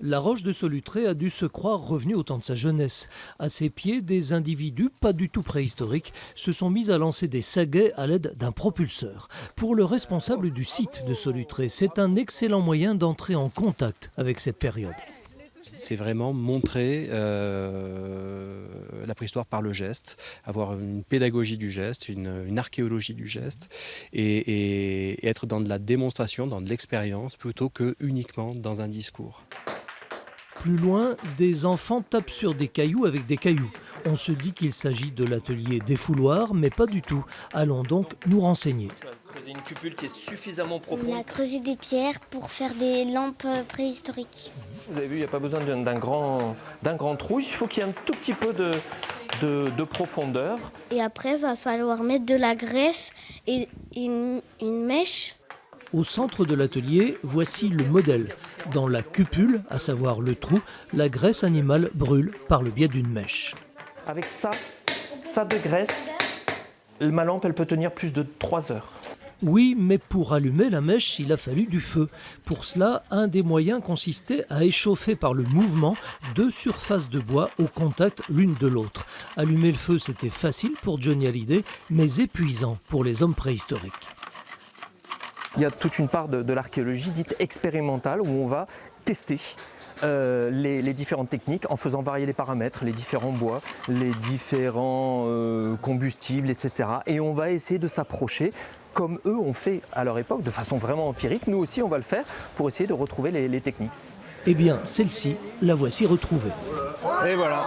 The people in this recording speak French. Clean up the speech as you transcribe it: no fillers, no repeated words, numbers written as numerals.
La roche de Solutré a dû se croire revenue au temps de sa jeunesse. À ses pieds, des individus, pas du tout préhistoriques, se sont mis à lancer des saguets à l'aide d'un propulseur. Pour le responsable du site de Solutré, c'est un excellent moyen d'entrer en contact avec cette période. C'est vraiment montrer la préhistoire par le geste, avoir une pédagogie du geste, une archéologie du geste et être dans de la démonstration, dans de l'expérience plutôt que uniquement dans un discours. Plus loin, des enfants tapent sur des cailloux avec des cailloux. On se dit qu'il s'agit de l'atelier défouloir, mais pas du tout. Allons donc nous renseigner. Creuser une cupule qui est suffisamment profonde. On a creusé des pierres pour faire des lampes préhistoriques. Vous avez vu, il n'y a pas besoin d'un grand trou, il faut qu'il y ait un tout petit peu de profondeur. Et après, il va falloir mettre de la graisse et une mèche. Au centre de l'atelier, voici le modèle. Dans la cupule, à savoir le trou, la graisse animale brûle par le biais d'une mèche. Avec ça de graisse, ma lampe elle peut tenir plus de 3 heures. Oui, mais pour allumer la mèche, il a fallu du feu. Pour cela, un des moyens consistait à échauffer par le mouvement 2 surfaces de bois au contact l'une de l'autre. Allumer le feu, c'était facile pour Johnny Hallyday, mais épuisant pour les hommes préhistoriques. Il y a toute une part de l'archéologie dite expérimentale où on va tester les différentes techniques en faisant varier les paramètres, les différents bois, les différents combustibles, etc. Et on va essayer de s'approcher comme eux ont fait à leur époque, de façon vraiment empirique. Nous aussi, on va le faire pour essayer de retrouver les techniques. Eh bien, celle-ci, la voici retrouvée. Et voilà.